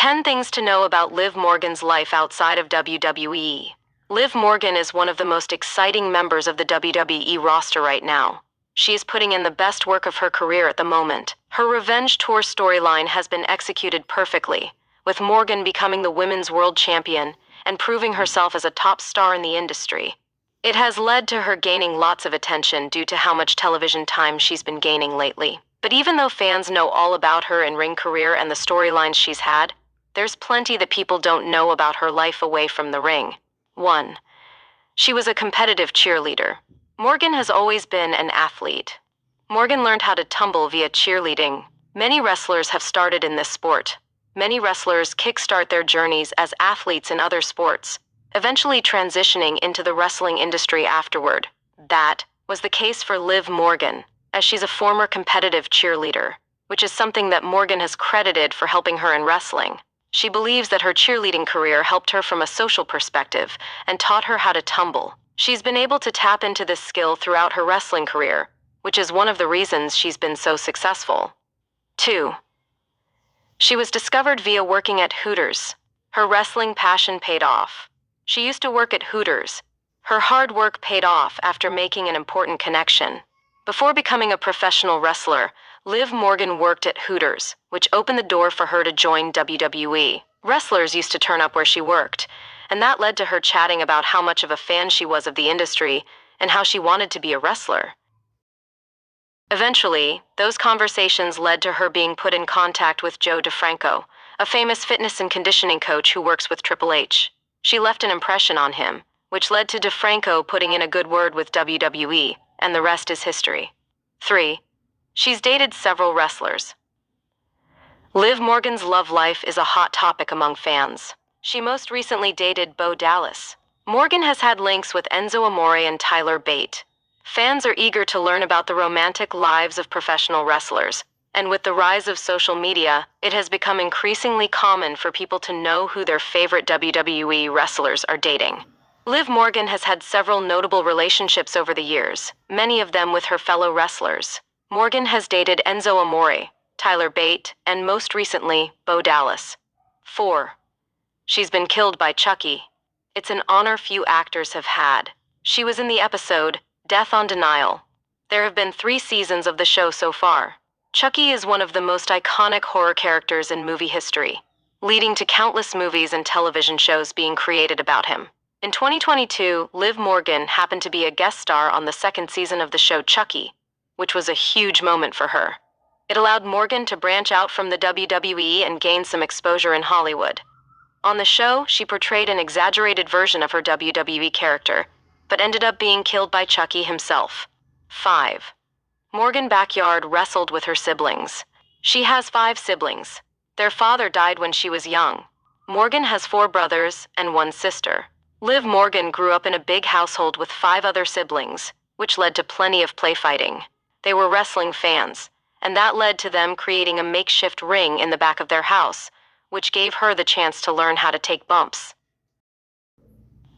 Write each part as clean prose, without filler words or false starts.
10 things to know about Liv Morgan's life outside of WWE. Liv Morgan is one of the most exciting members of the WWE roster right now. She is putting in the best work of her career at the moment. Her Revenge Tour storyline has been executed perfectly, with Morgan becoming the Women's World Champion and proving herself as a top star in the industry. It has led to her gaining lots of attention due to how much television time she's been gaining lately. But even though fans know all about her in-ring career and the storylines she's had, there's plenty that people don't know about her life away from the ring. 1. She was a competitive cheerleader. Morgan has always been an athlete. Morgan learned how to tumble via cheerleading. Many wrestlers have started in this sport. Many wrestlers kickstart their journeys as athletes in other sports, eventually transitioning into the wrestling industry afterward. That was the case for Liv Morgan, as she's a former competitive cheerleader, which is something that Morgan has credited for helping her in wrestling. She believes that her cheerleading career helped her from a social perspective and taught her how to tumble. She's been able to tap into this skill throughout her wrestling career, which is one of the reasons she's been so successful. 2. She was discovered via working at Hooters. Her wrestling passion paid off. She used to work at Hooters. Her hard work paid off after making an important connection. Before becoming a professional wrestler, Liv Morgan worked at Hooters, which opened the door for her to join WWE. Wrestlers used to turn up where she worked, and that led to her chatting about how much of a fan she was of the industry and how she wanted to be a wrestler. Eventually, those conversations led to her being put in contact with Joe DeFranco, a famous fitness and conditioning coach who works with Triple H. She left an impression on him, which led to DeFranco putting in a good word with WWE, and the rest is history. 3. She's dated several wrestlers. Liv Morgan's love life is a hot topic among fans. She most recently dated Bo Dallas. Morgan has had links with Enzo Amore and Tyler Bate. Fans are eager to learn about the romantic lives of professional wrestlers, and with the rise of social media, it has become increasingly common for people to know who their favorite WWE wrestlers are dating. Liv Morgan has had several notable relationships over the years, many of them with her fellow wrestlers. Morgan has dated Enzo Amore, Tyler Bate, and most recently, Bo Dallas. 4. She's been killed by Chucky. It's an honor few actors have had. She was in the episode Death on Denial. There have been 3 seasons of the show so far. Chucky is one of the most iconic horror characters in movie history, leading to countless movies and television shows being created about him. In 2022, Liv Morgan happened to be a guest star on the 2nd season of the show Chucky, which was a huge moment for her. It allowed Morgan to branch out from the WWE and gain some exposure in Hollywood. On the show, she portrayed an exaggerated version of her WWE character, but ended up being killed by Chucky himself. 5. Morgan Backyard wrestled with her siblings. She has 5 siblings. Their father died when she was young. Morgan has 4 brothers and 1 sister. Liv Morgan grew up in a big household with 5 other siblings, which led to plenty of play fighting. They were wrestling fans, and that led to them creating a makeshift ring in the back of their house, which gave her the chance to learn how to take bumps.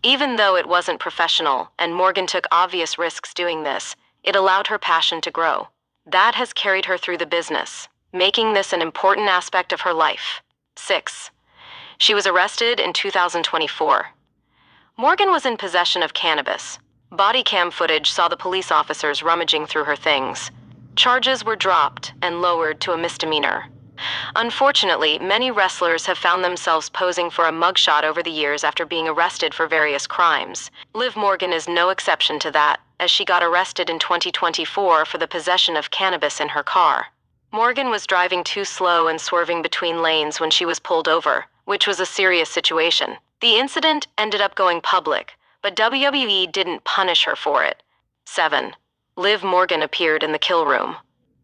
Even though it wasn't professional, and Morgan took obvious risks doing this, it allowed her passion to grow. That has carried her through the business, making this an important aspect of her life. 6. She was arrested in 2024. Morgan was in possession of cannabis. Body cam footage saw the police officers rummaging through her things. Charges were dropped and lowered to a misdemeanor. Unfortunately, many wrestlers have found themselves posing for a mugshot over the years after being arrested for various crimes. Liv Morgan is no exception to that, as she got arrested in 2024 for the possession of cannabis in her car. Morgan was driving too slow and swerving between lanes when she was pulled over, which was a serious situation. The incident ended up going public, but WWE didn't punish her for it. 7. Liv Morgan appeared in The Kill Room.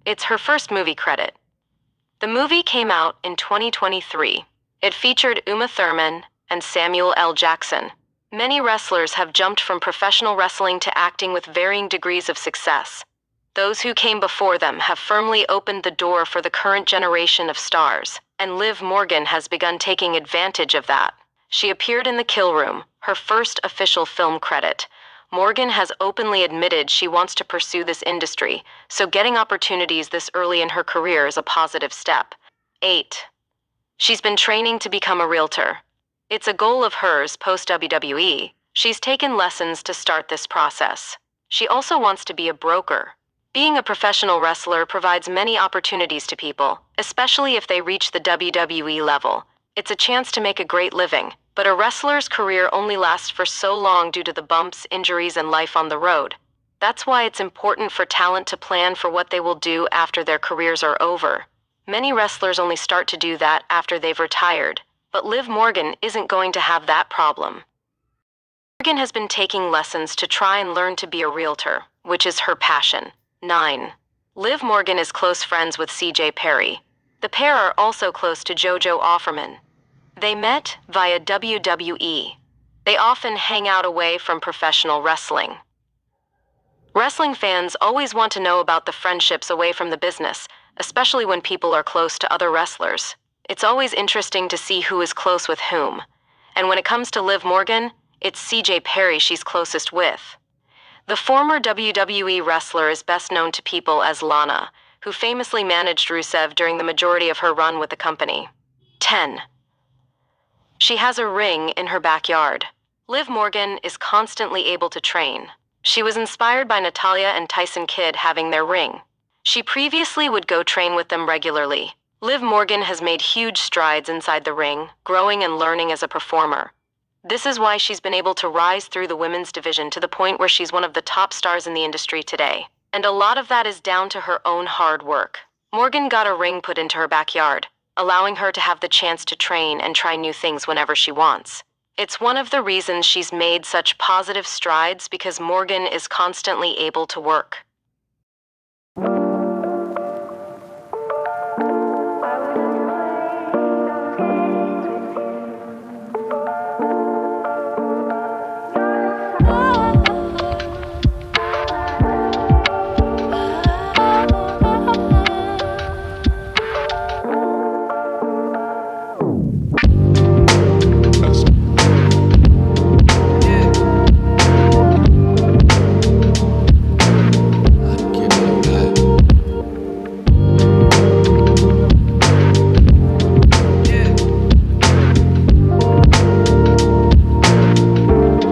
It's her first movie credit. The movie came out in 2023. It featured Uma Thurman and Samuel L. Jackson. Many wrestlers have jumped from professional wrestling to acting with varying degrees of success. Those who came before them have firmly opened the door for the current generation of stars, and Liv Morgan has begun taking advantage of that. She appeared in The Kill Room, her first official film credit. Morgan has openly admitted she wants to pursue this industry, so getting opportunities this early in her career is a positive step. 8. She's been training to become a realtor. It's a goal of hers post-WWE. She's taken lessons to start this process. She also wants to be a broker. Being a professional wrestler provides many opportunities to people, especially if they reach the WWE level. It's a chance to make a great living, but a wrestler's career only lasts for so long due to the bumps, injuries, and life on the road. That's why it's important for talent to plan for what they will do after their careers are over. Many wrestlers only start to do that after they've retired, but Liv Morgan isn't going to have that problem. Morgan has been taking lessons to try and learn to be a realtor, which is her passion. 9. Liv Morgan is close friends with CJ Perry. The pair are also close to JoJo Offerman. They met via WWE. They often hang out away from professional wrestling. Wrestling fans always want to know about the friendships away from the business, especially when people are close to other wrestlers. It's always interesting to see who is close with whom. And when it comes to Liv Morgan, it's CJ Perry she's closest with. The former WWE wrestler is best known to people as Lana, who famously managed Rusev during the majority of her run with the company. 10. She has a ring in her backyard. Liv Morgan is constantly able to train. She was inspired by Natalya and Tyson Kidd having their ring. She previously would go train with them regularly. Liv Morgan has made huge strides inside the ring, growing and learning as a performer. This is why she's been able to rise through the women's division to the point where she's one of the top stars in the industry today. And a lot of that is down to her own hard work. Morgan got a ring put into her backyard, allowing her to have the chance to train and try new things whenever she wants. It's one of the reasons she's made such positive strides because Morgan is constantly able to work.